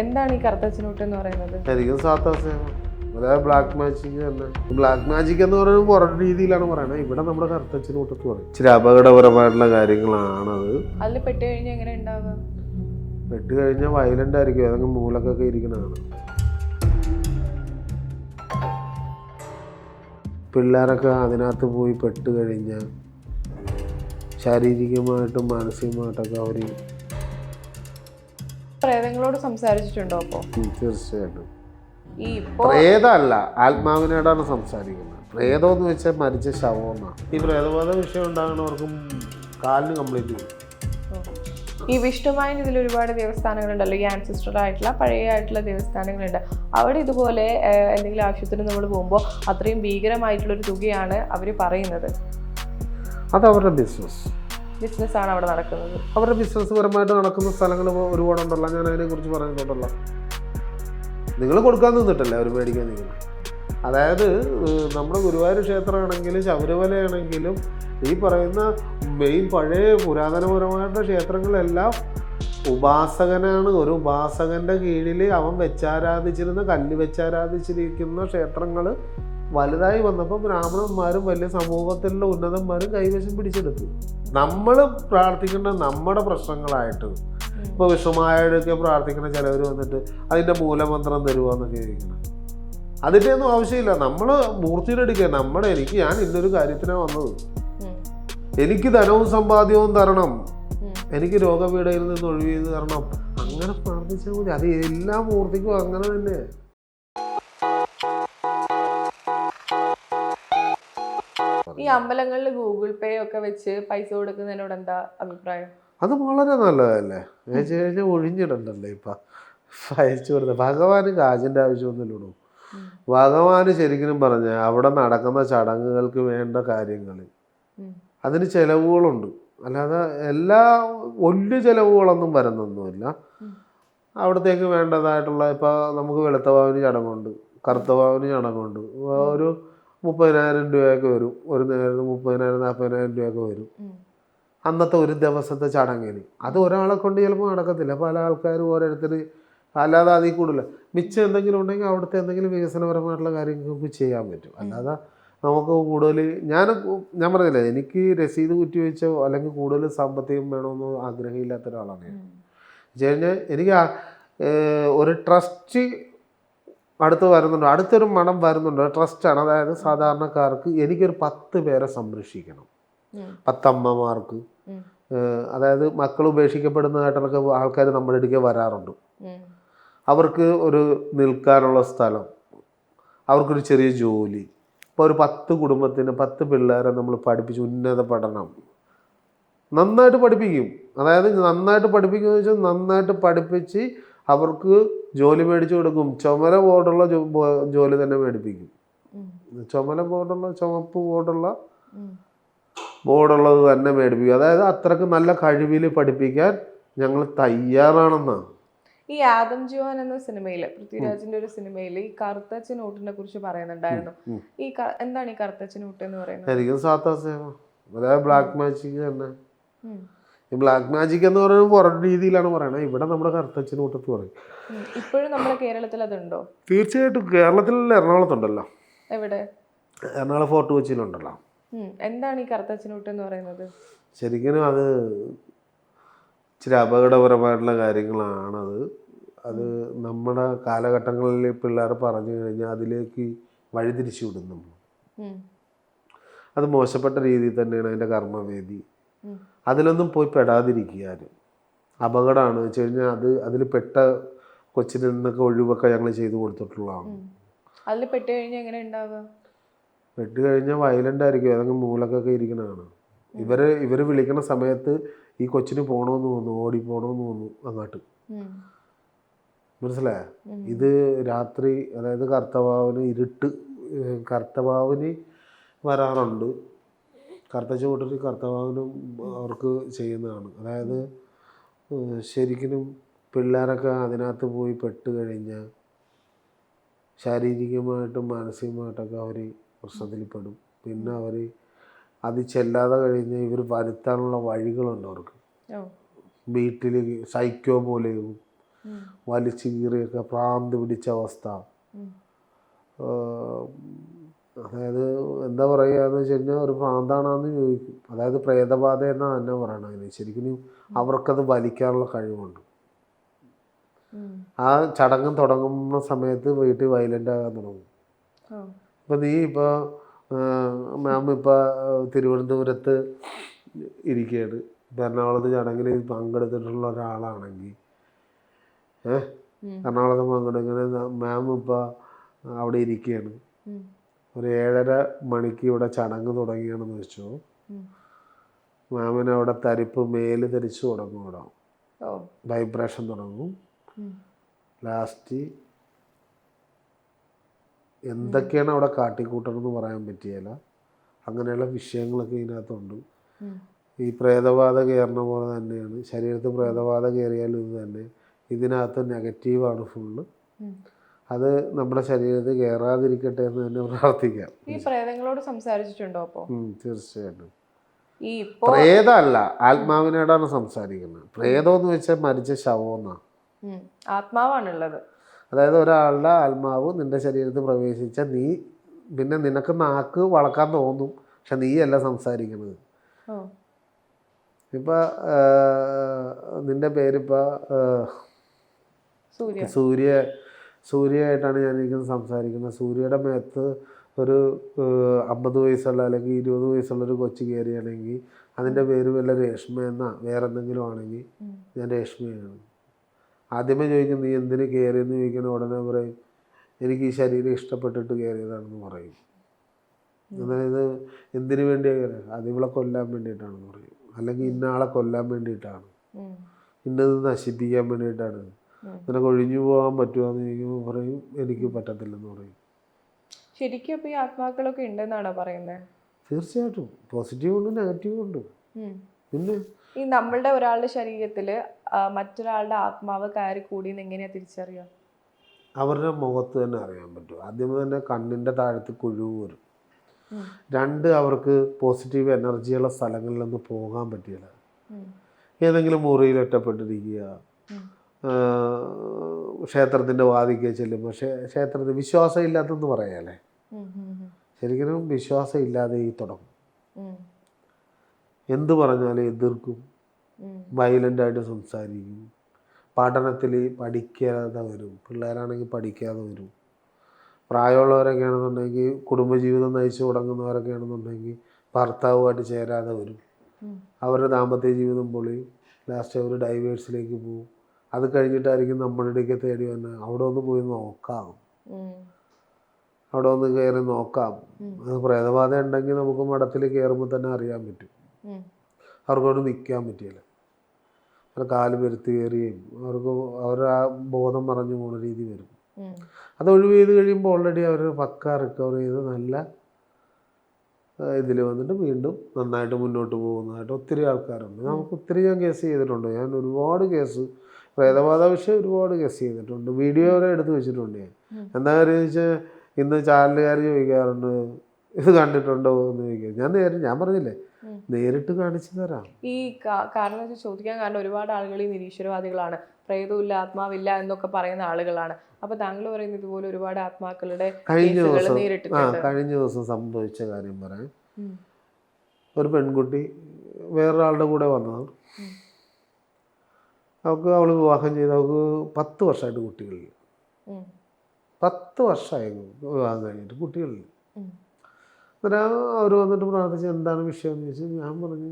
എന്താണ് ഈ കറുത്തച്ഛനൂട്ട് എന്ന് പറയുന്നത്? ശരിക്കും സാത്താസേന, അതായത് ബ്ലാക്ക് മാജിക് തന്നെ. ബ്ലാക്ക് മാജിക് എന്ന് പറയുന്നത് പുറം രീതിയിലാണ് പറയുന്നത്. ഇവിടെ നമ്മുടെ കറുത്തച്ഛനൂട്ടത്ത് പറയും ഇച്ചിരി അപകടപരമായിട്ടുള്ള കാര്യങ്ങളാണത്. അതിൽ പെട്ട് കഴിഞ്ഞാൽ എങ്ങനെ ഉണ്ടാവുക? പെട്ട് കഴിഞ്ഞാൽ വയലന്റ് ആയിരിക്കും, ഏതെങ്കിലും മൂലക്കൊക്കെ ഇരിക്കുന്നതാണ്. പിള്ളേരൊക്കെ അതിനകത്ത് പോയി പെട്ട് കഴിഞ്ഞാൽ ശാരീരികമായിട്ടും മാനസികമായിട്ടൊക്കെ അവർ പ്രേതങ്ങളോട് സംസാരിച്ചിട്ടുണ്ടോ? അപ്പോൾ തീർച്ചയായിട്ടും ഈ പ്രേതമല്ല, ആത്മാവിനോടാണ് സംസാരിക്കുന്നത്. പ്രേതം എന്ന് വെച്ചാൽ മരിച്ച ശവമെന്നാണ്. ഈ പ്രേതബോധ വിഷയം ഉണ്ടാകുന്നവർക്കും കാലിന് കംപ്ലീറ്റ് ചെയ്യും. ഈ വിഷ്ണുമായൻ ഇതിൽ ഒരുപാട് ദേവസ്ഥാനങ്ങളുണ്ടല്ലോ, ഈ ആൻസിസ്റ്റർ ആയിട്ടുള്ള പഴയ ആയിട്ടുള്ള ദേവസ്ഥാനങ്ങളുണ്ട്. അവിടെ ഇതുപോലെ എന്തെങ്കിലും ആവശ്യത്തിന് നമ്മൾ പോകുമ്പോൾ അത്രയും ഭീകരമായിട്ടുള്ളൊരു തുകയാണ് അവർ പറയുന്നത്. അത് അവരുടെ ബിസിനസ്സാണ് അവിടെ നടക്കുന്നത്. അവരുടെ ബിസിനസ് പരമായിട്ട് നടക്കുന്ന സ്ഥലങ്ങൾ ഒരുപാടുണ്ടല്ലോ. ഞാൻ അതിനെക്കുറിച്ച് പറഞ്ഞിട്ടുണ്ടല്ലോ. നിങ്ങൾ കൊടുക്കാൻ നിന്നിട്ടല്ലേ അവർ മേടിക്കാൻ നിൽക്കുന്നത്. അതായത് നമ്മുടെ ഗുരുവായൂർ ക്ഷേത്രമാണെങ്കിലും ശബരിമലയാണെങ്കിലും ഈ പറയുന്ന മെയിൻ പഴയ പുരാതനപരമായിട്ടുള്ള ക്ഷേത്രങ്ങളെല്ലാം ഉപാസകനാണ്. ഒരു ഉപാസകൻ്റെ കീഴിൽ അവൻ വെച്ചാരാധിച്ചിരുന്ന കല്ല് വെച്ചാരാധിച്ചിരിക്കുന്ന ക്ഷേത്രങ്ങൾ വലുതായി വന്നപ്പോൾ ബ്രാഹ്മണന്മാരും വലിയ സമൂഹത്തിലുള്ള ഉന്നതന്മാരും കൈവശം പിടിച്ചെടുത്തു. നമ്മൾ പ്രാർത്ഥിക്കേണ്ട നമ്മുടെ പ്രശ്നങ്ങളായിട്ട് ഇപ്പോൾ വിഷമായൊക്കെ പ്രാർത്ഥിക്കുന്ന ചിലവർ വന്നിട്ട് അതിൻ്റെ മൂലമന്ത്രം തരുവാന്നൊക്കെ ഇരിക്കണം. അതിൻ്റെ ഒന്നും ആവശ്യമില്ല. നമ്മൾ മൂർത്തിയിലെടുക്കുക. ഞാൻ ഇന്നൊരു കാര്യത്തിനാണ് വന്നത്, എനിക്ക് ധനവും സമ്പാദ്യവും തരണം, എനിക്ക് രോഗപീഠയിൽ നിന്ന് ഒഴിവ് ചെയ്ത് തരണം, അങ്ങനെ പ്രാർത്ഥിച്ചാൽ മതി. അത് എല്ലാ മൂർത്തിക്കും അങ്ങനെ തന്നെ. ഈ അമ്പലങ്ങളിൽ ഗൂഗിൾ പേ ഒക്കെ വെച്ച് പൈസ കൊടുക്കുന്നതിനോട് എന്താ അഭിപ്രായം? അത് വളരെ നല്ലതല്ലേ. വെച്ച് കഴിഞ്ഞാൽ ഒഴിഞ്ഞിടണ്ടല്ലേ ഇപ്പം അയച്ചു കൊടുത്ത. ഭഗവാന് കാശിൻ്റെ ആവശ്യമൊന്നുമില്ലടൂ. ഭഗവാന് ശരിക്കും പറഞ്ഞാൽ അവിടെ നടക്കുന്ന ചടങ്ങുകൾക്ക് വേണ്ട കാര്യങ്ങൾ അതിന് ചിലവുകളുണ്ട്. അല്ലാതെ വലിയ ചിലവുകളൊന്നും വരുന്നൊന്നുമില്ല. അവിടത്തേക്ക് വേണ്ടതായിട്ടുള്ള ഇപ്പോൾ നമുക്ക് വെളുത്തവാവിന് ചടങ്ങുണ്ട്, കറുത്തവാവിന് ചടങ്ങുണ്ട്. ഒരു 30,000 രൂപയൊക്കെ വരും. ഒരു നേരം 30,000 40,000 രൂപയൊക്കെ വരും അന്നത്തെ ഒരു ദിവസത്തെ ചടങ്ങിന്. അത് ഒരാളെ കൊണ്ട് ചിലപ്പോൾ നടക്കത്തില്ല. പല ആൾക്കാരും ഓരോരുത്തർ, അല്ലാതെ അതിൽ കൂടുതൽ മിച്ചം എന്തെങ്കിലും ഉണ്ടെങ്കിൽ അവിടുത്തെ എന്തെങ്കിലും വികസനപരമായിട്ടുള്ള കാര്യങ്ങൾക്ക് ചെയ്യാൻ പറ്റും. അല്ലാതെ നമുക്ക് കൂടുതൽ ഞാൻ പറഞ്ഞില്ലേ, എനിക്ക് രസീത് കുറ്റി വെച്ചോ അല്ലെങ്കിൽ കൂടുതൽ സാമ്പത്തികം വേണമെന്നോ ആഗ്രഹമില്ലാത്ത ഒരാളാണ് ഞാൻ. വെച്ച് കഴിഞ്ഞാൽ എനിക്ക് ഒരു ട്രസ്റ്റ് അടുത്ത് വരുന്നുണ്ട്, അടുത്തൊരു മഠം വരുന്നുണ്ട്. ട്രസ്റ്റാണ്. അതായത് സാധാരണക്കാർക്ക് എനിക്കൊരു 10 പേരെ സംരക്ഷിക്കണം. 10 അമ്മമാർക്ക്, അതായത് മക്കൾ ഉപേക്ഷിക്കപ്പെടുന്നതായിട്ടൊക്കെ ആൾക്കാർ നമ്മുടെ അടുക്കൽ വരാറുണ്ട്. അവർക്ക് ഒരു നിൽക്കാനുള്ള സ്ഥലം, അവർക്കൊരു ചെറിയ ജോലി. ഇപ്പോൾ ഒരു 10 കുടുംബത്തിന് 10 പിള്ളേരെ നമ്മൾ പഠിപ്പിച്ച് ഉന്നത പഠനം നന്നായിട്ട് പഠിപ്പിക്കും. അതായത് നന്നായിട്ട് പഠിപ്പിക്കുമെന്ന് വെച്ചാൽ നന്നായിട്ട് പഠിപ്പിച്ച് അവർക്ക് ജോലി മേടിച്ചു കൊടുക്കും. ചുമല ബോർഡുള്ള ജോലി തന്നെ മേടിപ്പിക്കും. ചുമല ബോർഡുള്ള, ചുവപ്പ് ബോർഡുള്ളത് തന്നെ മേടിപ്പിക്കും. അതായത് അത്രക്ക് നല്ല കഴിവിൽ പഠിപ്പിക്കാൻ ഞങ്ങൾ തയ്യാറാണെന്നാണ്. ഈ ആദം ജോൻ എന്ന സിനിമയിൽ, പൃഥ്വിരാജിന്റെ ഒരു സിനിമയിൽ ഈ കറുത്തച്ഛനൂട്ടിനെ കുറിച്ച് പറയുന്നുണ്ടായിരുന്നു. എന്താണ് ഈ കറുത്തച്ഛനൂട്ട് എന്ന് പറയുന്നത്? ശരിക്കും സാത്താസേന, അതായത് ബ്ലാക്ക് മാജിക് തന്നെ. ഈ ബ്ലാക്ക് മാജിക് എന്ന് പറയുന്നത് പുറം രീതിയിലാണ് പറയുന്നത്. ഇവിടെ നമ്മുടെ കറുത്തച്ഛനൂട്ടത്ത് പറയും. ഇപ്പോഴും നമ്മുടെ കേരളത്തിൽ അതുണ്ടോ? തീർച്ചയായിട്ടും. കേരളത്തിൽ എറണാകുളത്തുണ്ടല്ലോ. എവിടെ? എറണാകുളം ഫോർട്ട് കൊച്ചിയിലുണ്ടല്ലോ. എന്താണ് ഈ കറുത്തച്ഛനൂട്ട് എന്ന് പറയുന്നത്? ശരിക്കും അത് ഇച്ചിരി അപകടപരമായിട്ടുള്ള കാര്യങ്ങളാണത്. അത് നമ്മുടെ കാലഘട്ടങ്ങളിൽ പിള്ളേർ പറഞ്ഞു കഴിഞ്ഞാൽ അതിലേക്ക് വഴിതിരിച്ചു വിടുന്നു. അത് മോശപ്പെട്ട രീതിയിൽ തന്നെയാണ് അതിൻ്റെ കർമ്മവേദി. അതിലൊന്നും പോയി പെടാതിരിക്കുക. അപകടമാണ് വെച്ച് കഴിഞ്ഞാൽ അതിൽ പെട്ട കൊച്ചിൽ നിന്നൊക്കെ ഒഴിവൊക്കെ ഞങ്ങൾ ചെയ്തു കൊടുത്തിട്ടുള്ളതാണ്. അതിൽ പെട്ട് കഴിഞ്ഞാൽ എങ്ങനെ ഉണ്ടാവുക? പെട്ട് കഴിഞ്ഞാൽ വയലൻ്റ് ആയിരിക്കും, ഏതെങ്കിലും മൂലക്കൊക്കെ ഇരിക്കുന്നതാണ്. ഇവർ വിളിക്കുന്ന സമയത്ത് ഈ കൊച്ചിന് പോകണമെന്ന് തോന്നുന്നു, ഓടിപ്പോണമെന്ന് തോന്നുന്നു അങ്ങോട്ട്. മനസ്സിലായ? ഇത് രാത്രി, അതായത് കർത്തവാവിന് വരാറുണ്ട്. കറുത്തച്ഛനൂട്ടിൽ കർത്തവാവിനും അവർക്ക് ചെയ്യുന്നതാണ്. അതായത് ശരിക്കും പിള്ളേരൊക്കെ അതിനകത്ത് പോയി പെട്ട് കഴിഞ്ഞാൽ ശാരീരികമായിട്ടും മാനസികമായിട്ടൊക്കെ അവർ പ്രശ്നത്തിൽപ്പെടും. പിന്നെ അവർ അത് ചെല്ലാതെ കഴിഞ്ഞാൽ വരുത്താനുള്ള വഴികളുണ്ട് അവർക്ക്. വീട്ടിൽ സൈക്കോ പോലെയും വലിച്ചു കീറിയൊക്കെ ഭ്രാന്ത് പിടിച്ച അവസ്ഥ. അതായത് എന്താ പറയുക എന്ന് വെച്ച് കഴിഞ്ഞാൽ ഒരു ഭ്രാന്താണെന്ന് ചോദിക്കും. അതായത് പ്രേതബാധ എന്നാണ് തന്നെ പറയണത്. അതിന് ശരിക്കും അവർക്കത് വലിക്കാനുള്ള കഴിവുണ്ട്. ആ ചടങ്ങ് തുടങ്ങുന്ന സമയത്ത് വീട്ടിൽ വയലൻ്റ് ആകാൻ തുടങ്ങും. ഇപ്പം നീ ഇപ്പോൾ മാം ഇപ്പോൾ തിരുവനന്തപുരത്ത് ഇരിക്കുകയാണ്, ഇപ്പം എറണാകുളത്ത് ചടങ്ങിൽ പങ്കെടുത്തിട്ടുള്ള ഒരാളാണെങ്കിൽ എറണാകുളത്ത് പങ്കെടുക്കുന്ന മാം ഇപ്പോൾ അവിടെ ഇരിക്കുകയാണ്, ഒരു 7:30 മണിക്ക് ഇവിടെ ചടങ്ങ് തുടങ്ങിയാണെന്ന് വെച്ചോ, മാമിന് അവിടെ തരിപ്പ് മേല് ധരിച്ചു തുടങ്ങും. ഇവിടെ വൈബ്രേഷൻ തുടങ്ങും. ലാസ്റ്റ് എന്തൊക്കെയാണ് അവിടെ കാട്ടിക്കൂട്ടണമെന്ന് പറയാൻ പറ്റിയല്ല. അങ്ങനെയുള്ള വിഷയങ്ങളൊക്കെ ഇതിനകത്തുണ്ട്. ഈ പ്രേതബാധ കയറുന്ന പോലെ തന്നെയാണ് ശരീരത്തിൽ പ്രേതബാധ കയറിയാലും ഇത് തന്നെ. ഇതിനകത്ത് നെഗറ്റീവാണ് ഫുള്ള്. അത് നമ്മുടെ ശരീരത്തിൽ കയറാതിരിക്കട്ടെ എന്ന് തന്നെ പ്രാർത്ഥിക്കാം. ഈ പ്രേതങ്ങളോട് സംസാരിച്ചിട്ടുണ്ടോ അപ്പോൾ? തീർച്ചയായിട്ടും. പ്രേതമല്ല, ആത്മാവിനോടാണ് സംസാരിക്കുന്നത്. പ്രേതം എന്ന് വെച്ചാൽ മരിച്ച ശവമെന്നാണ്. ആത്മാവാണുള്ളത്. അതായത് ഒരാളുടെ ആത്മാവ് നിന്റെ ശരീരത്തിൽ പ്രവേശിച്ച നീ പിന്നെ നിനക്ക് നാക്ക് വളക്കാൻ തോന്നും, പക്ഷെ നീയല്ല സംസാരിക്കുന്നത്. ഇപ്പം നിന്റെ പേരിപ്പോൾ സൂര്യയായിട്ടാണ് ഞാനിരിക്കുന്നത് സംസാരിക്കുന്നത്. സൂര്യയുടെ മേത്ത് ഒരു 50 വയസ്സുള്ള അല്ലെങ്കിൽ 20 വയസ്സുള്ളൊരു കൊച്ചു കയറിയാണെങ്കിൽ അതിൻ്റെ പേര് വല്ല രേഷ്മ എന്നാ വേറെ എന്തെങ്കിലും ആണെങ്കിൽ ഞാൻ രേഷ്മയാണ്. ആദ്യമേ ചോദിക്കും നീ എന്തിന് കയറിയെന്ന് ചോദിക്കുന്ന ഉടനെ പറയും എനിക്ക് ഈ ശരീരം ഇഷ്ടപ്പെട്ടിട്ട് കയറിയതാണെന്ന് പറയും. അതായത് എന്തിനു വേണ്ടിയാണ് കയറിയത്? അത് ഇവളെ കൊല്ലാൻ വേണ്ടിയിട്ടാണെന്ന് പറയും. അല്ലെങ്കിൽ ഇന്ന ആളെ കൊല്ലാൻ വേണ്ടിയിട്ടാണ്, ഇന്നത് നശിപ്പിക്കാൻ വേണ്ടിയിട്ടാണ്. നിനക്ക് ഒഴിഞ്ഞു പോകാൻ പറ്റുമോ എന്ന് ചോദിക്കുമ്പോൾ പറയും എനിക്ക് പറ്റത്തില്ലെന്ന് പറയും. ശരിക്കും അപ്പോൾ ഈ ആത്മാക്കളൊക്കെ ഉണ്ടെന്നാണോ പറയുന്നത്? തീർച്ചയായിട്ടും. പോസിറ്റീവ് ഉണ്ട്, നെഗറ്റീവ് ഉണ്ട്. പിന്നെ ഈ നമ്മളുടെ ഒരാളുടെ ശരീരത്തിൽ മറ്റൊരാളുടെ ആത്മാവ് കയറി കൂടിയെന്ന് എങ്ങനെയാണ് തിരിച്ചറിയാം? അവരുടെ മുഖത്ത് തന്നെ അറിയാൻ പറ്റും. ആദ്യമേ തന്നെ കണ്ണിൻ്റെ താഴത്ത് കുഴിവ് വരും. 2 അവർക്ക് പോസിറ്റീവ് എനർജിയുള്ള സ്ഥലങ്ങളിലൊന്നും പോകാൻ പറ്റില്ല. ഏതെങ്കിലും മുറിയിൽ ഒറ്റപ്പെട്ടിരിക്കുക, ക്ഷേത്രത്തിൻ്റെ വാതിൽക്കൽ ചെല്ലുമ്പോൾ ക്ഷേത്രത്തിൽ വിശ്വാസം ഇല്ലാത്തെന്ന് പറയാല്ലേ, ശരിക്കും വിശ്വാസം ഇല്ലാതെ തുടങ്ങും. എന്ത് പറഞ്ഞാലും എതിർക്കും, വയലൻ്റായിട്ട് സംസാരിക്കും. പഠനത്തിൽ പഠിക്കാതെ വരും, പിള്ളേരാണെങ്കിൽ പഠിക്കാതെ വരും. പ്രായമുള്ളവരൊക്കെ ആണെന്നുണ്ടെങ്കിൽ കുടുംബജീവിതം നയിച്ചു തുടങ്ങുന്നവരൊക്കെ ആണെന്നുണ്ടെങ്കിൽ ഭർത്താവുമായിട്ട് ചേരാതെ വരും. അവരുടെ ദാമ്പത്യ ജീവിതം പൊളിയും. ലാസ്റ്റ് അവർ ഡൈവേഴ്സിലേക്ക് പോകും. അത് കഴിഞ്ഞിട്ടായിരിക്കും നമ്മളുടെയൊക്കെ തേടി വന്ന് അവിടെ ഒന്ന് പോയി നോക്കാം, അവിടെ ഒന്ന് കയറി നോക്കാം. അത് പ്രേതബാധ ഉണ്ടെങ്കിൽ നമുക്ക് മഠത്തിൽ കയറുമ്പോൾ തന്നെ അറിയാൻ പറ്റും. അവർക്കവിടെ നിൽക്കാൻ പറ്റിയില്ല. അവരുടെ കാല് പെരുത്ത് കയറുകയും അവരുടെ ആ ബോധം മറഞ്ഞു പോകുന്ന രീതി വരും. അത് ഒഴിവ് ചെയ്ത് കഴിയുമ്പോൾ ഓൾറെഡി അവർ പക്ക റിക്കവർ ചെയ്ത് നല്ല ഇതിൽ വന്നിട്ട് വീണ്ടും നന്നായിട്ട് മുന്നോട്ട് പോകുന്നതായിട്ട് ഒത്തിരി ആൾക്കാരുണ്ട്. നമുക്ക് ഒത്തിരി ഞാൻ കേസ് ചെയ്തിട്ടുണ്ട്. ഞാൻ ഒരുപാട് കേസ് പ്രേതബാധ വിഷയം ഒരുപാട് കേസ് ചെയ്തിട്ടുണ്ട്. വീഡിയോ വരെ എടുത്ത് വെച്ചിട്ടുണ്ട് ഞാൻ. എന്താ കാര്യം വെച്ചാൽ ഇന്ന് ചാനലുകാർ ചോദിക്കാറുണ്ട് ഇത് കണ്ടിട്ടുണ്ടോ എന്ന് ചോദിക്കുക. ഞാൻ പറഞ്ഞില്ലേ നേരിട്ട് കാണിച്ചു തരാം. ഈ കാരണം ചോദിക്കാൻ കാരണം ഒരുപാട് ആളുകൾ ഈ നിരീശ്വരവാദികളാണ്, പ്രേതമില്ല ആത്മാവില്ല എന്നൊക്കെ പറയുന്ന ആളുകളാണ്. അപ്പൊ താങ്കൾ പറയുന്നത് ഇതുപോലെ ഒരുപാട് ആത്മാക്കളുടെ കഴിഞ്ഞ ദിവസം സംഭവിച്ച കാര്യം പറയാം. ഒരു പെൺകുട്ടി വേറൊരാളുടെ കൂടെ വന്നത്. അവൾ വിവാഹം ചെയ്ത് അവൾക്ക് 10 വർഷമായിട്ട് കുട്ടികളില്ല. 10 വർഷമായി വിവാഹം കഴിഞ്ഞിട്ട് കുട്ടികളില്ല. അന്നേരം അവർ വന്നിട്ട് പ്രാർത്ഥിച്ച് എന്താണ് വിഷയം എന്ന് ചോദിച്ചാൽ ഞാൻ പറഞ്ഞു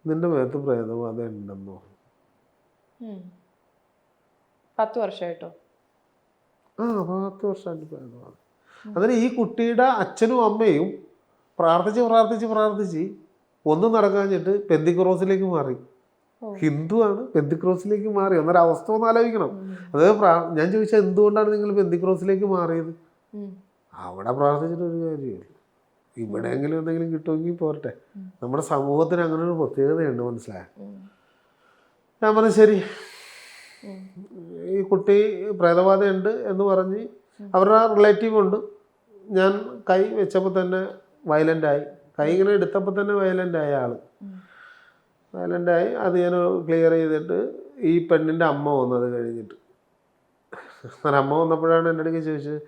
നിന്റെ മേത്ത് പ്രേതബാധ ഉണ്ടെന്നോ. 10 വർഷമായിട്ടോ? 10 വർഷമായിട്ട് പ്രേതബാധ. അന്നേരം ഈ കുട്ടിയുടെ അച്ഛനും അമ്മയും പ്രാർത്ഥിച്ച് ഒന്നും നടക്കാഞ്ഞിട്ട് പെന്തിക്കോസിലേക്ക് മാറി. ഹിന്ദുവാണ്, പെന്തിക്കോസിലേക്ക് മാറി. അന്നേരം അവസ്ഥ ഒന്ന് ആലോചിക്കണം. അതായത് ഞാൻ ചോദിച്ചാൽ എന്തുകൊണ്ടാണ് നിങ്ങൾ പെന്തിക്കോസിലേക്ക് മാറിയത്? അവിടെ പ്രാർത്ഥിച്ചിട്ട് ഒരു കാര്യമില്ല. ഇവിടെയെങ്കിലും എന്തെങ്കിലും കിട്ടുമെങ്കിൽ പോരട്ടെ. നമ്മുടെ സമൂഹത്തിന് അങ്ങനെ ഒരു പ്രത്യേകതയുണ്ട്, മനസ്സിലായ. ഞാൻ പറഞ്ഞു ശരി, ഈ കുട്ടി പ്രേതബാധയുണ്ട് എന്ന് പറഞ്ഞ് അവരുടെ റിലേറ്റീവ് ഉണ്ട്. ഞാൻ കൈ വെച്ചപ്പോൾ തന്നെ വയലൻ്റായി. കൈ ഇങ്ങനെ എടുത്തപ്പോൾ തന്നെ വയലൻ്റായ ആൾ വയലൻ്റായി. അത് ഞാൻ ക്ലിയർ ചെയ്തിട്ട് ഈ പെണ്ണിൻ്റെ അമ്മ വന്നത് കഴിഞ്ഞിട്ട് അമ്മ വന്നപ്പോഴാണ് എൻ്റെ അടുക്ക് ചോദിച്ചത്,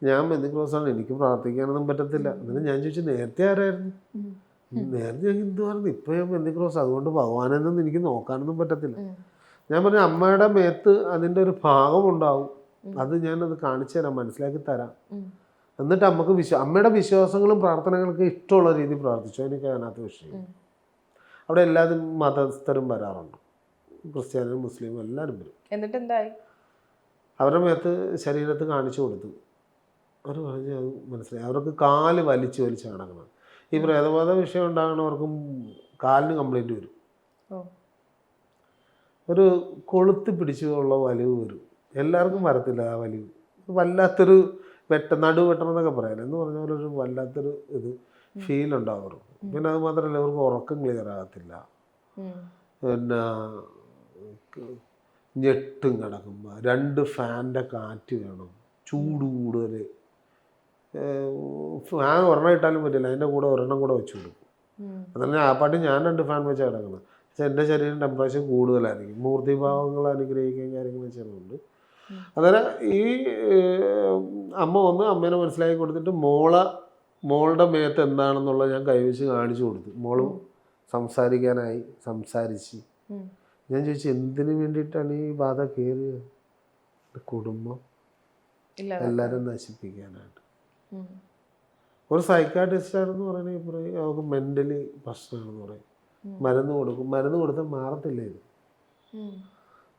ഞാൻ ബന്ധുക്രോസാണ്, എനിക്ക് പ്രാർത്ഥിക്കാനൊന്നും പറ്റത്തില്ല. എന്നിട്ട് ഞാൻ ചോദിച്ചു, നേരത്തെ ആരായിരുന്നു? നേരത്തെ ഞാൻ ഹിന്ദുവായിരുന്നു, ഇപ്പം ഞാൻ ബന്ധുക്രോസ്, അതുകൊണ്ട് ഭഗവാനെന്നൊന്നും എനിക്ക് നോക്കാനൊന്നും പറ്റത്തില്ല. ഞാൻ പറഞ്ഞു, അമ്മയുടെ മേത്ത് അതിൻ്റെ ഒരു ഭാഗമുണ്ടാവും, അത് ഞാനത് കാണിച്ചു തരാം, മനസ്സിലാക്കി തരാം. എന്നിട്ട് നമുക്ക് അമ്മയുടെ വിശ്വാസങ്ങളും പ്രാർത്ഥനകൾക്ക് ഇഷ്ടമുള്ള രീതിയിൽ പ്രാർത്ഥിച്ചു. എനിക്ക് അതിനകത്ത് വിഷയം. അവിടെ എല്ലാവരും മതസ്ഥരും വരാറുണ്ട്, ക്രിസ്ത്യാനിയും മുസ്ലിമും എല്ലാവരും വരും. എന്നിട്ട് എന്തായി? അവരുടെ മേത്ത് ശരീരത്ത് കാണിച്ചു കൊടുത്തു. അവർ പറഞ്ഞ് അത് മനസ്സിലായി. അവർക്ക് കാല് വലിച്ച് നടക്കണം. ഈ പ്രേതബാധ വിഷയം ഉണ്ടാകുന്നവർക്കും കാലിന് കംപ്ലൈൻറ്റ് വരും, ഒരു കൊളുത്തി പിടിച്ചുള്ള വലിവ് വരും. എല്ലാവർക്കും വരത്തില്ല ആ വലിവ്. വല്ലാത്തൊരു നടു വെട്ടണം എന്നൊക്കെ പറയാം, എന്ന് പറഞ്ഞ പോലെ ഒരു വല്ലാത്തൊരു ഇത് ഫീൽ ഉണ്ടാവും. പിന്നെ അത് മാത്രമല്ല, അവർക്ക് ഉറക്കം ക്ലിയർ ആകത്തില്ല. പിന്നെ ഞെട്ടും കിടക്കുമ്പോൾ 2 ഫാനിൻ്റെ കാറ്റ് വേണം, ചൂട് കൂടുതൽ. ഫാൻ ഒരെണ്ണം ഇട്ടാലും പറ്റില്ല, അതിൻ്റെ കൂടെ ഒരെണ്ണം കൂടെ വെച്ച് കൊടുക്കും. അതല്ല ആ പാട്ട് ഞാൻ 2 ഫാൻ വെച്ച് കിടക്കണം. പക്ഷെ എൻ്റെ ശരീരം ടെമ്പറേച്ചർ കൂടുതലായിരിക്കും. മൂർത്തിഭാവങ്ങൾ അനുഗ്രഹിക്കാൻ കാര്യങ്ങൾ ചെയ്യുന്നുണ്ട്. അന്നേരം ഈ അമ്മ വന്ന് അമ്മേനെ മനസ്സിലാക്കി കൊടുത്തിട്ട് മോളുടെ മേത്ത് എന്താണെന്നുള്ളത് ഞാൻ കൈവച്ച് കാണിച്ചു കൊടുത്തു. മോള് സംസാരിക്കാനായി സംസാരിച്ച്. ഞാൻ ചോദിച്ചു, എന്തിനു വേണ്ടിയിട്ടാണ് ഈ ബാധ കയറിയത്? കുടുംബം എല്ലാവരും നശിപ്പിക്കാനായിട്ട്. ഒരു സൈക്കാട്രിസ്റ്റാണെന്ന് പറയുന്നത് പറയും അവർക്ക് മെൻ്റലി പ്രശ്നമാണെന്ന് പറയും. മരുന്ന് കൊടുക്കും, മരുന്ന് കൊടുത്താൽ മാറത്തില്ല. ഇത്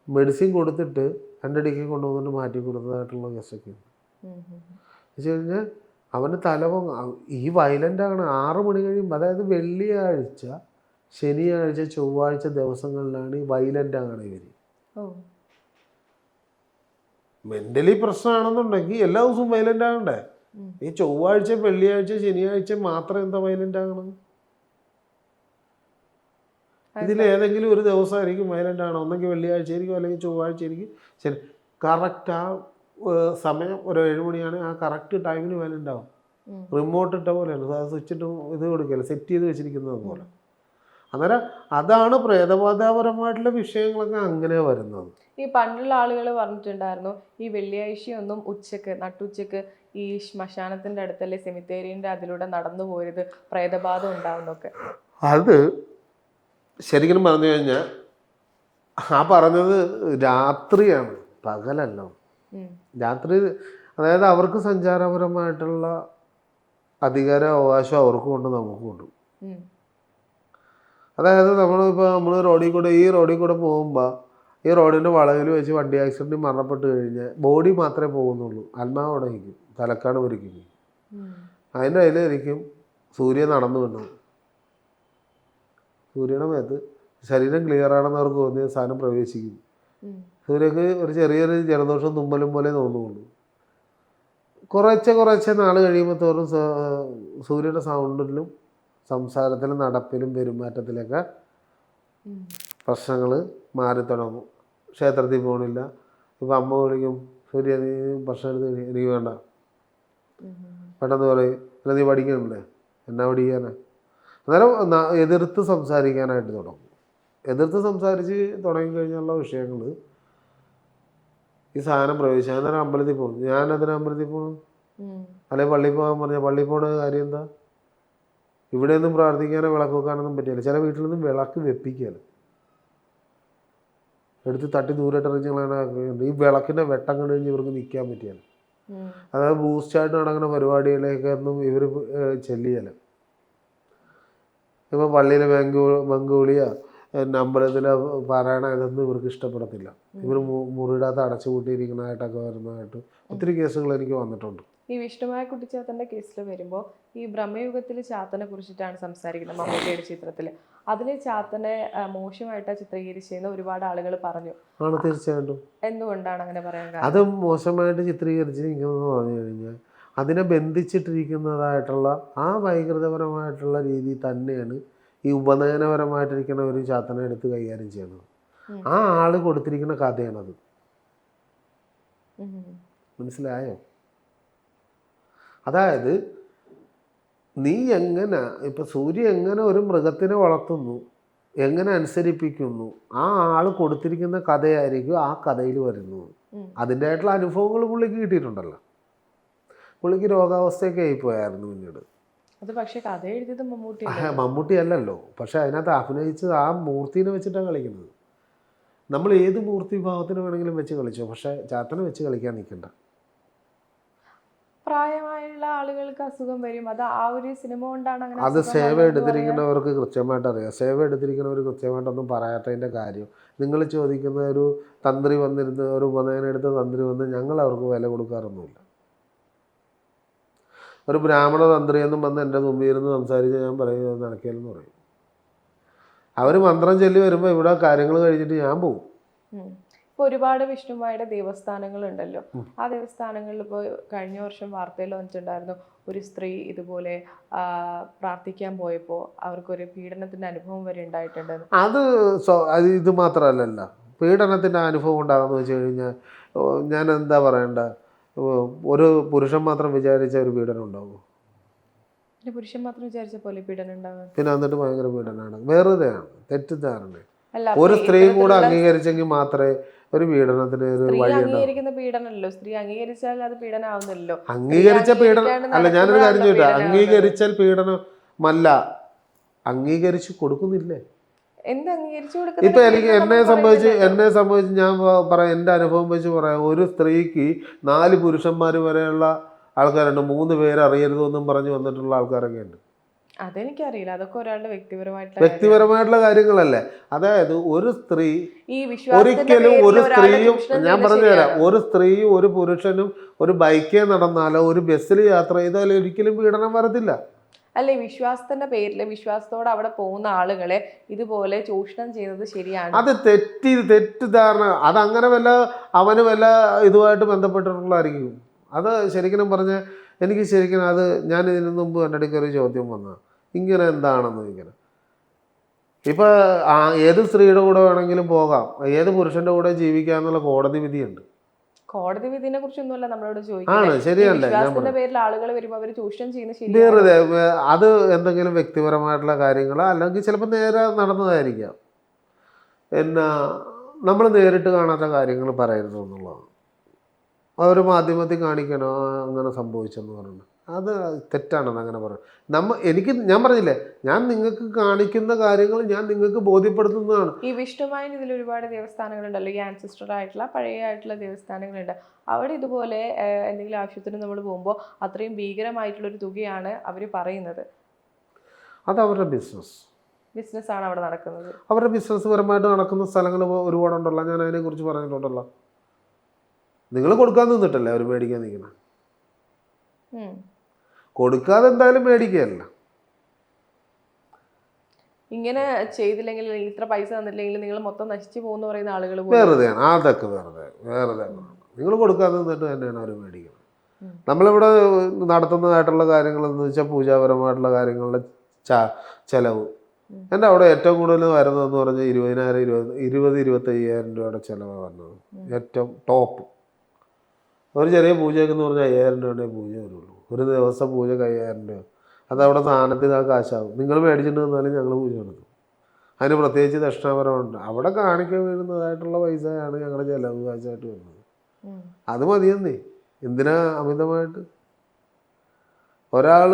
മെഡിസിൻ കൊടുത്തിട്ട് 2 ഡിഗ്രി കൊണ്ടുവന്നിട്ട് മാറ്റി കൊടുത്തതായിട്ടുള്ള കേസൊക്കെ ഉണ്ട്. വെച്ച് കഴിഞ്ഞാൽ അവന് ഈ വയലൻ്റാണ്. 6 മണി കഴിയുമ്പോൾ, അതായത് വെള്ളിയാഴ്ച, ശനിയാഴ്ച, ചൊവ്വാഴ്ച ദിവസങ്ങളിലാണ് ഈ വയലൻ്റാണ് ഇവർ. മെൻ്റലി പ്രശ്നമാണെന്നുണ്ടെങ്കിൽ എല്ലാ ദിവസവും വയലൻ്റ് ആകണ്ടേ? ഈ ചൊവ്വാഴ്ച, വെള്ളിയാഴ്ച, ശനിയാഴ്ച മാത്രം എന്താ വയലൻ്റ് ആകണം? ഇതിലേതെങ്കിലും ഒരു ദിവസമായിരിക്കും വയലൻ്റ് ആണോ? ഒന്നെങ്കിൽ വെള്ളിയാഴ്ച ആയിരിക്കും, അല്ലെങ്കിൽ ചൊവ്വാഴ്ച ആയിരിക്കും. ശരി, കറക്റ്റ് ആ സമയം ഒരു 7 മണിയാണ്, ആ കറക്റ്റ് ടൈമിന് വയലൻ്റ് ആവും. റിമോട്ട് ഇട്ട പോലെയാണ്, സ്വിച്ചിട്ട് ഇത് കൊടുക്കുകയല്ല, സെറ്റ് ചെയ്ത് വെച്ചിരിക്കുന്നത് പോലെ. അന്നേരം അതാണ് പ്രേതബാധാപരമായിട്ടുള്ള വിഷയങ്ങളൊക്കെ അങ്ങനെ വരുന്നത്. ഈ പണ്ടുള്ള ആളുകൾ പറഞ്ഞിട്ടുണ്ടായിരുന്നു, ഈ വെള്ളിയാഴ്ചയൊന്നും നട്ടുച്ചക്ക് ഈ ശ്മശാനത്തിന്റെ അടുത്തല്ലേ, സെമിത്തേരിന്റെ അതിലൂടെ നടന്നു പോയത് പ്രേതബാധ ഉണ്ടാവുന്നൊക്കെ. അത് ശരിക്കും പറഞ്ഞു കഴിഞ്ഞാൽ ആ പറഞ്ഞത് രാത്രിയാണ്, പകലല്ലോ. രാത്രി, അതായത് അവർക്ക് സഞ്ചാരപരമായിട്ടുള്ള അധികാര അവകാശം അവർക്കും ഉണ്ട്, നമുക്കും ഉണ്ട്. അതായത് നമ്മൾ ഈ റോഡിൽ കൂടെ പോകുമ്പോൾ ഈ റോഡിൻ്റെ വളവിൽ വെച്ച് വണ്ടി ആക്സിഡൻറ്റിൽ മരണപ്പെട്ട് കഴിഞ്ഞാൽ ബോഡി മാത്രമേ പോകുന്നുള്ളൂ, ആത്മാവ് അവിടെ ഇരിക്കും, തലക്കാണ് ഒരുക്കും. അതിൻ്റെ അതിലായിരിക്കും സൂര്യൻ നടന്നു വന്നത്. സൂര്യയുടെ മേത്ത് ശരീരം ക്ലിയർ ആണെന്ന് അവർക്ക് തോന്നിയ സാധനം പ്രവേശിക്കും. സൂര്യക്ക് ഒരു ചെറിയൊരു ജലദോഷം തുമ്മലും പോലെ തോന്നുള്ളൂ. കുറച്ച് നാൾ കഴിയുമ്പോൾ തോറും സൂര്യയുടെ സൗണ്ടിലും സംസാരത്തിലും നടപ്പിലും പെരുമാറ്റത്തിലൊക്കെ പ്രശ്നങ്ങൾ മാറി തുടങ്ങും. ക്ഷേത്രത്തിൽ പോകണില്ല, ഇപ്പം അമ്മ വിളിക്കും, സൂര്യ നീ ഭക്ഷണം എടുത്ത് എനിക്ക് വേണ്ട, പെട്ടെന്ന് പറയും, അല്ല നീ പഠിക്കണില്ലേ, എന്നാ പഠിക്കാനാ? അന്നേരം എതിർത്ത് സംസാരിക്കാനായിട്ട് തുടങ്ങും. എതിർത്ത് സംസാരിച്ച് തുടങ്ങിക്കഴിഞ്ഞുള്ള വിഷയങ്ങൾ ഈ സാധനം പ്രവേശിച്ചു. അന്നേരം അമ്പലത്തിൽ പോകും. ഞാനതിന് അമ്പലത്തിൽ പോകണം, അല്ലെങ്കിൽ പള്ളിയിൽ പോകാൻ പറഞ്ഞാൽ പള്ളിയിൽ പോകുന്ന കാര്യം എന്താ? ഇവിടെയൊന്നും പ്രാർത്ഥിക്കാനോ വിളക്ക് വെക്കാനൊന്നും പറ്റില്ല. ചില വീട്ടിലൊന്നും വിളക്ക് വെപ്പിക്കുകയല്ല, എടുത്ത് തട്ടി ദൂരമായിട്ട് എറിഞ്ഞ് ഈ വിളക്കിൻ്റെ വെട്ടം കണ്ടു കഴിഞ്ഞ് ഇവർക്ക് നിൽക്കാൻ പറ്റിയല്ല. അതായത് ബൂസ്റ്റായിട്ട് നടക്കുന്ന പരിപാടികളിലേക്കൊന്നും ഇവർ ചെല്ലിയല്ല. ഇപ്പോൾ പള്ളിയിലെ ബംഗുളിയോ അമ്പലത്തിലെ പാരായണ ഇതൊന്നും ഇവർക്ക് ഇഷ്ടപ്പെടത്തില്ല. ഇവർ മുറിയിടത്ത് അടച്ചു കൂട്ടിയിരിക്കുന്നതായിട്ടൊക്കെ വരുന്നതായിട്ട് ഒത്തിരി കേസുകൾ എനിക്ക് വന്നിട്ടുണ്ട്. ഈ വിഷ്ണുമായ കുട്ടിച്ചാത്തൻ്റെ കേസിൽ വരുമ്പോൾ ഈ ബ്രഹ്മയുഗത്തിൽ ചാത്തനെ കുറിച്ചിട്ടാണ് സംസാരിക്കുന്നത് മമ്മൂട്ടിയുടെ ചിത്രത്തിൽ. അതിൽ ചാത്തനെ മോശമായിട്ടാണ് ചിത്രീകരിച്ചതെന്ന് ഒരുപാട് ആളുകൾ പറഞ്ഞു. ആണ്, തീർച്ചയായിട്ടും. എന്തുകൊണ്ടാണ് അങ്ങനെ പറയാൻ കാരണം? അത് മോശമായിട്ട് ചിത്രീകരിച്ചിരിക്കുന്നതെന്ന് പറഞ്ഞു കഴിഞ്ഞാൽ അതിനെ ബന്ധിച്ചിട്ടിരിക്കുന്നതായിട്ടുള്ള ആ വൈകൃതപരമായിട്ടുള്ള രീതി തന്നെയാണ് ഈ ഉപനയനപരമായിട്ടിരിക്കുന്ന ഒരു ചാത്തനെ എടുത്ത് കൈകാര്യം ചെയ്യണത്. ആ ആള് കൊടുത്തിരിക്കുന്ന കഥയാണത്. മനസ്സിലായോ? അതായത് നീ എങ്ങനെ ഇപ്പം സൂര്യ എങ്ങനെ ഒരു മൃഗത്തിനെ വളർത്തുന്നു, എങ്ങനെ അനുസരിപ്പിക്കുന്നു, ആ ആൾ കൊടുത്തിരിക്കുന്ന കഥയായിരിക്കും ആ കഥയിൽ വരുന്നത്. അതിൻ്റെതായിട്ടുള്ള അനുഭവങ്ങൾ പുള്ളിക്ക് കിട്ടിയിട്ടുണ്ടല്ലോ. പുള്ളിക്ക് രോഗാവസ്ഥയൊക്കെ ആയിപ്പോയായിരുന്നു പിന്നീട്. അത് പക്ഷേ കഥ എഴുതിയത് മമ്മൂട്ടി മമ്മൂട്ടി അല്ലല്ലോ, പക്ഷെ അതിനകത്ത് അഭിനയിച്ചത് ആ മൂർത്തിനെ വെച്ചിട്ടാണ് കളിക്കുന്നത്. നമ്മൾ ഏത് മൂർത്തി ഭാവത്തിന് വേണമെങ്കിലും വെച്ച് കളിച്ചോ, പക്ഷെ ചാത്തനെ വെച്ച് കളിക്കാൻ നിൽക്കണ്ട. പ്രായമായുള്ള ആളുകൾക്ക് അസുഖം വരും, അത് ആ ഒരു സിനിമ കൊണ്ടാണ് അങ്ങനെ. അത് സേവ എടുത്തിരിക്കുന്നവർക്ക് കൃത്യമായിട്ട് അറിയാം. സേവ എടുത്തിരിക്കുന്നവർ കൃത്യമായിട്ടൊന്നും പറയാത്തതിൻ്റെ കാര്യം, നിങ്ങൾ ചോദിക്കുന്ന ഒരു തന്ത്രി വന്നിരുന്ന് ഒരു ഉപനയനെടുത്ത് തന്ത്രി വന്ന് ഞങ്ങൾ അവർക്ക് വില കൊടുക്കാറൊന്നുമില്ല. ഒരു ബ്രാഹ്മണ തന്ത്രിയെന്നും വന്ന് എൻ്റെ മുമ്പിൽ ഇരുന്ന് സംസാരിച്ച് ഞാൻ പറയുന്നത് നടക്കില്ലെന്ന് പറയും. അവർ മന്ത്രം ചൊല്ലി വരുമ്പോൾ ഇവിടെ കാര്യങ്ങൾ കഴിഞ്ഞിട്ട് ഞാൻ പോകും. ഇപ്പോൾ ഒരുപാട് വിഷ്ണുമായുടെ ദേവസ്ഥാനങ്ങളുണ്ടല്ലോ. ആ ദേവസ്ഥാനങ്ങളിൽ ഇപ്പോൾ കഴിഞ്ഞ വർഷം വാർത്തയിൽ വന്നിട്ടുണ്ടായിരുന്നു, ഒരു സ്ത്രീ ഇതുപോലെ പ്രാർത്ഥിക്കാൻ പോയപ്പോൾ അവർക്കൊരു പീഡനത്തിൻ്റെ അനുഭവം വരെ ഉണ്ടായിട്ടുണ്ടെന്ന്. അത് ഇത് മാത്രമല്ലല്ലോ, പീഡനത്തിൻ്റെ അനുഭവം ഉണ്ടാകുമെന്ന് വെച്ച് കഴിഞ്ഞാൽ ഞാൻ എന്താ പറയണ്ട, ഒരു പുരുഷൻ മാത്രം വിചാരിച്ച ഒരു പീഡനം ഉണ്ടാവുമോ? പുരുഷൻ മാത്രം വിചാരിച്ച പോലെ പീഡനം ഉണ്ടാകും. പിന്നെ എന്നിട്ട് ഭയങ്കര പീഡനമാണ്, വെറുതെയാണ്, തെറ്റിദ്ധാരണ. ഒരു സ്ത്രീയും കൂടെ അംഗീകരിച്ചെങ്കിൽ മാത്രമേ ഒരു പീഡനത്തിന് ഒരു വഴി അംഗീകരിക്കുന്ന പീഡനമല്ലോ. സ്ത്രീ അംഗീകരിച്ചാൽ അത് പീഡനമാവുന്നല്ലോ. അംഗീകരിച്ച പീഡനം അല്ല, ഞാനൊരു കാര്യം ചോദിച്ചാ, അംഗീകരിച്ചാൽ പീഡനമല്ല, അംഗീകരിച്ച് കൊടുക്കുന്നില്ലേ? ഇപ്പൊ എനിക്ക് എന്നെ സംബന്ധിച്ച് ഞാൻ പറയാം, എൻ്റെ അനുഭവം വെച്ച് പറയാം. ഒരു സ്ത്രീക്ക് 4 പുരുഷന്മാർ വരെയുള്ള ആൾക്കാരുണ്ട്, 3 പേര് അറിയരുതെന്നും പറഞ്ഞു വന്നിട്ടുള്ള ആൾക്കാരൊക്കെ ഉണ്ട്. അതെനിക്കറിയില്ല, അതൊക്കെ ഒരാളുടെ വ്യക്തിപരമായിട്ടുള്ള കാര്യങ്ങളല്ലേ. അതായത് ഒരു സ്ത്രീ ഒരിക്കലും ഒരു സ്ത്രീയും, ഞാൻ പറഞ്ഞു തരാം, ഒരു സ്ത്രീയും ഒരു പുരുഷനും ഒരു ബൈക്കിൽ നടന്നാലോ ഒരു ബസ്സിൽ യാത്ര ചെയ്താലോ ഒരിക്കലും പീഡനം വരത്തില്ല. അല്ലെ, വിശ്വാസത്തിന്റെ പേരിൽ വിശ്വാസത്തോടെ അവിടെ പോകുന്ന ആളുകളെ ഇതുപോലെ ചൂഷണം ചെയ്യുന്നത് ശരിയാണ്. അത് തെറ്റിദ്ധാരണ. അതങ്ങനെ അവന് വല്ല ഇതുമായിട്ട് ബന്ധപ്പെട്ടിട്ടുള്ളതായിരിക്കും. അത് ശരിക്കും പറഞ്ഞാൽ എനിക്ക് ശരിക്കും അത് ഞാൻ ഇതിനു മുമ്പ് എൻ്റെ അടുക്ക ഒരു ചോദ്യം വന്ന ഇങ്ങനെ എന്താണെന്ന്. ഇങ്ങനെ ഇപ്പം ഏത് സ്ത്രീയുടെ കൂടെ വേണമെങ്കിലും പോകാം, ഏത് പുരുഷൻ്റെ കൂടെ ജീവിക്കാം എന്നുള്ള കോടതി വിധിയുണ്ട്. കോടതി വിധിനെ കുറിച്ചൊന്നുമല്ല നമ്മളോട് ചോദിക്കുന്നത്. പേരിൽ ആളുകൾ വരുമ്പോൾ അവർ ചൂഷണം ചെയ്യുന്ന വെറുതെ അത് എന്തെങ്കിലും വ്യക്തിപരമായിട്ടുള്ള കാര്യങ്ങൾ അല്ലെങ്കിൽ ചിലപ്പോൾ നേരെ നടന്നതായിരിക്കാം. എന്നാ നമ്മൾ നേരിട്ട് കാണാത്ത കാര്യങ്ങൾ പറയരുത് എന്നുള്ളതാണ്. ഒരു മാധ്യമത്തിൽ കാണിക്കണോ അങ്ങനെ സംഭവിച്ചെന്ന് പറഞ്ഞു, അത് തെറ്റാണെന്ന് അങ്ങനെ പറഞ്ഞു. ഞാൻ പറഞ്ഞില്ലേ, ഞാൻ നിങ്ങൾക്ക് കാണിക്കുന്ന കാര്യങ്ങൾ ഞാൻ നിങ്ങൾക്ക് ബോധ്യപ്പെടുത്തുന്നതാണ്. ഈ വിഷ്ണുമായൻ ഇതിൽ ഒരുപാട് ദേവസ്ഥാനങ്ങളുണ്ടല്ലോ, ഈ ആൻസിസ്റ്റർ ആയിട്ടുള്ള പഴയ ദേവസ്ഥാനങ്ങളുണ്ട്. അവിടെ ഇതുപോലെ എന്തെങ്കിലും ആവശ്യത്തിന് നമ്മൾ പോകുമ്പോൾ അത്രയും ഭീകരമായിട്ടുള്ളൊരു തുകയാണ് അവർ പറയുന്നത്. അത് അവരുടെ ബിസിനസ്സാണ് അവിടെ നടക്കുന്നത്. അവരുടെ ബിസിനസ് പരമായിട്ട് നടക്കുന്ന സ്ഥലങ്ങൾ ഒരുപാടുണ്ടല്ലോ. ഞാൻ അതിനെക്കുറിച്ച് പറഞ്ഞിട്ടുണ്ടല്ലോ. നിങ്ങൾ കൊടുക്കാൻ നിന്നിട്ടല്ലേ അവർ മേടിക്കാൻ നിൽക്കണം. കൊടുക്കാതെ എന്തായാലും മേടിക്കുകയല്ല. ഇങ്ങനെ ചെയ്തില്ലെങ്കിൽ, ഇത്ര പൈസ തന്നില്ലെങ്കിൽ നിങ്ങൾ മൊത്തം നശിച്ചു പോകുന്ന പറയുന്ന ആളുകൾ വെറുതെയാണ്. അതൊക്കെ വെറുതെ നിങ്ങൾ കൊടുക്കാതെ നിന്നിട്ട് തന്നെയാണ് അവർ മേടിക്കുന്നത്. നമ്മളിവിടെ നടത്തുന്നതായിട്ടുള്ള കാര്യങ്ങൾ എന്ന് വെച്ചാൽ പൂജാപരമായിട്ടുള്ള കാര്യങ്ങളുടെ ചെലവ്. എൻ്റെ അവിടെ ഏറ്റവും കൂടുതൽ വരുന്നതെന്ന് പറഞ്ഞാൽ 20,000-25,000 രൂപയുടെ ചിലവാണ് വരുന്നത്. ഏറ്റവും ടോപ്പ് ഒരു ചെറിയ പൂജയ്ക്ക് എന്ന് പറഞ്ഞാൽ 5,000 രൂപയുടെ പൂജ വരുള്ളൂ. ഒരു ദിവസം പൂജക്ക് 5,000 രൂപ. അതവിടെ സാധനത്തിന് ആ കാശാവും. നിങ്ങൾ മേടിച്ചിട്ട് വന്നാലും ഞങ്ങൾ പൂജ നടത്തും. അതിന് പ്രത്യേകിച്ച് ദക്ഷിണാപരമുണ്ട്. അവിടെ കാണിക്കാൻ വീഴുന്നതായിട്ടുള്ള പൈസയാണ് ഞങ്ങളുടെ ചിലവ് കാശായിട്ട് വരുന്നത്. അത് മതിയെന്നേ, എന്തിനാ അമിതമായിട്ട്? ഒരാൾ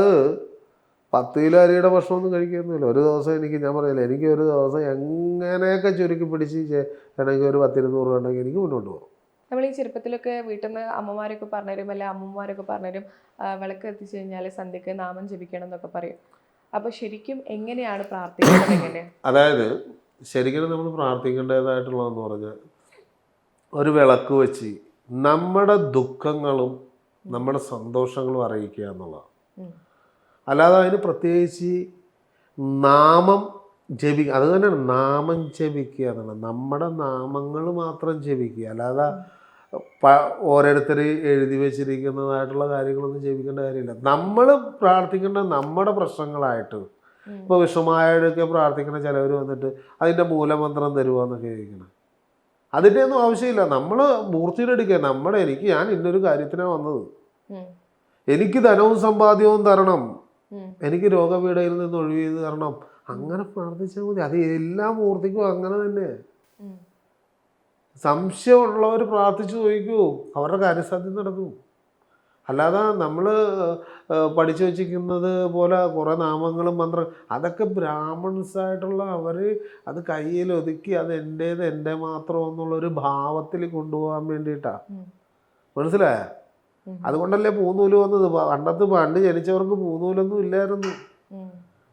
10 കിലോ അരിയുടെ ഭക്ഷണമൊന്നും കഴിക്കുന്നില്ല. ഒരു ദിവസം ഞാൻ പറയില്ല, എനിക്ക് ഒരു ദിവസം എങ്ങനെയൊക്കെ ചുരുക്കി പിടിച്ച് ആണെങ്കിൽ ഒരു 10-200 രൂപ ഉണ്ടെങ്കിൽ എനിക്ക് മുന്നോട്ട് പോകും. നമ്മൾ ഈ ചെറുപ്പത്തിലൊക്കെ വീട്ടിൽ നിന്ന് അമ്മമാരൊക്കെ പറഞ്ഞുതരും, അല്ലെങ്കിൽ അമ്മമാരൊക്കെ പറഞ്ഞുതരും, വിളക്ക് എത്തിച്ചു കഴിഞ്ഞാൽ സന്ധ്യക്ക് നാമം ജപിക്കണം എന്നൊക്കെ പറയും. അപ്പോൾ ശരിക്കും എങ്ങനെയാണ് പ്രാർത്ഥിക്കുന്നത്? അതായത് ശരിക്കും നമ്മൾ പ്രാർത്ഥിക്കേണ്ടതായിട്ടുള്ളതെന്ന് പറഞ്ഞാൽ ഒരു വിളക്ക് വെച്ച് നമ്മുടെ ദുഃഖങ്ങളും നമ്മുടെ സന്തോഷങ്ങളും അറിയിക്കുക എന്നുള്ളതാണ്. അല്ലാതെ അതിന് പ്രത്യേകിച്ച് നാമം ജപിക്കുക, അത് തന്നെയാണ് നാമം ജപിക്കുക എന്നുള്ളത്. നമ്മുടെ നാമങ്ങൾ മാത്രം ജപിക്കുക, അല്ലാതെ ഓരോരുത്തർ എഴുതി വെച്ചിരിക്കുന്നതായിട്ടുള്ള കാര്യങ്ങളൊന്നും ജപിക്കേണ്ട കാര്യമില്ല. നമ്മൾ പ്രാർത്ഥിക്കേണ്ട നമ്മുടെ പ്രശ്നങ്ങളായിട്ട്. ഇപ്പോൾ വിഷ്ണുമായൊക്കെ പ്രാർത്ഥിക്കുന്ന ചിലവർ വന്നിട്ട് അതിൻ്റെ മൂലമന്ത്രം തരുവാന്നൊക്കെ ചോദിക്കണം. അതിൻ്റെ ഒന്നും ആവശ്യമില്ല. നമ്മൾ മൂർത്തിയുടെ എടുക്കുക, ഞാൻ ഇന്നൊരു കാര്യത്തിനാണ് വന്നത്, എനിക്ക് ധനവും സമ്പാദ്യവും തരണം, എനിക്ക് രോഗപീഠയിൽ നിന്ന് ഒഴിവ് ചെയ്ത് തരണം, അങ്ങനെ പ്രാർത്ഥിച്ചാൽ മതി. അത് എല്ലാ മൂർത്തിക്കും അങ്ങനെ തന്നെ. ഉം. സംശയമുള്ളവർ പ്രാർത്ഥിച്ചു നോക്കൂ, അവരുടെ കാര്യസാധ്യം നടക്കും. അല്ലാതെ നമ്മൾ പഠിച്ചു വച്ചിരിക്കുന്നത് പോലെ കുറേ നാമങ്ങളും മന്ത്രം, അതൊക്കെ ബ്രാഹ്മൺസ് ആയിട്ടുള്ള അവർ അത് കയ്യിൽ ഒതുക്കി അത് എൻ്റേത് എൻ്റെ മാത്രം എന്നുള്ളൊരു ഭാവത്തിൽ കൊണ്ടുപോകാൻ വേണ്ടിയിട്ടാണ്. മനസ്സിലായ? അതുകൊണ്ടല്ലേ പൂന്നൂല് വന്നത്. പണ്ട് ജനിച്ചവർക്ക് പൂന്നൂലൊന്നും ഇല്ലായിരുന്നു.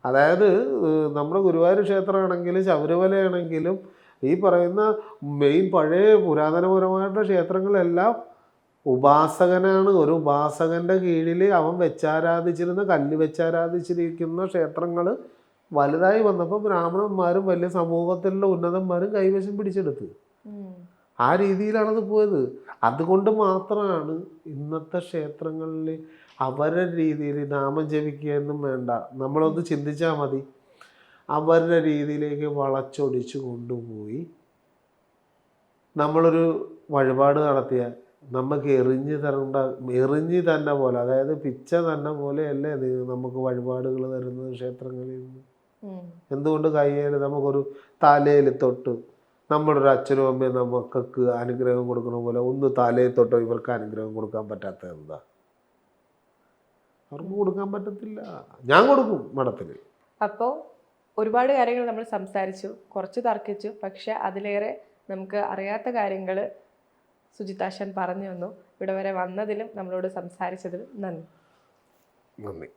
അതായത് നമ്മുടെ ഗുരുവായൂർ ക്ഷേത്രമാണെങ്കിലും ശബരിമലയാണെങ്കിലും ഈ പറയുന്ന മെയിൻ പഴയ പുരാതനപരമായിട്ടുള്ള ക്ഷേത്രങ്ങളെല്ലാം ഉപാസകനാണ്. ഒരു ഉപാസകൻ്റെ കീഴിൽ അവൻ വെച്ചാരാധിച്ചിരുന്ന കല്ല് വെച്ചാരാധിച്ചിരിക്കുന്ന ക്ഷേത്രങ്ങൾ വലുതായി വന്നപ്പോൾ ബ്രാഹ്മണന്മാരും വലിയ സമൂഹത്തിലുള്ള ഉന്നതന്മാരും കൈവശം പിടിച്ചെടുത്ത്. ആ രീതിയിലാണത് പോയത്. അതുകൊണ്ട് മാത്രമാണ് ഇന്നത്തെ ക്ഷേത്രങ്ങളിൽ അവരുടെ രീതിയിൽ നാമം ജപിക്കുകയൊന്നും വേണ്ട. നമ്മളൊന്ന് ചിന്തിച്ചാൽ മതി. അവരുടെ രീതിയിലേക്ക് വളച്ചൊടിച്ച് കൊണ്ടുപോയി നമ്മളൊരു വഴിപാട് നടത്തിയാൽ നമുക്ക് എറിഞ്ഞ് തന്നെ പോലെ, അതായത് പിച്ച തന്നെ പോലെയല്ലേ നമുക്ക് വഴിപാടുകൾ തരുന്നത് ക്ഷേത്രങ്ങളിൽ നിന്ന്. എന്തുകൊണ്ട് കയ്യിൽ നമുക്കൊരു തലയിൽ തൊട്ട് നമ്മുടെ ഒരു അച്ഛനും അമ്മയും നമുക്കൊക്കെ അനുഗ്രഹം കൊടുക്കണ പോലെ ഒന്ന് തലയിൽ തൊട്ടോ ഇവർക്ക് അനുഗ്രഹം കൊടുക്കാൻ പറ്റാത്തത് എന്താ? അവർക്ക് കൊടുക്കാൻ പറ്റത്തില്ല. ഞാൻ കൊടുക്കും മഠത്തിൽ. അപ്പോൾ ഒരുപാട് കാര്യങ്ങൾ നമ്മൾ സംസാരിച്ചു, കുറച്ച് തർക്കിച്ചു, പക്ഷെ അതിലേറെ നമുക്ക് അറിയാത്ത കാര്യങ്ങൾ സുജിത്താശൻ പറഞ്ഞു തന്നു. ഇവിടെ വരെ വന്നതിലും നമ്മളോട് സംസാരിച്ചതിലും നന്ദി.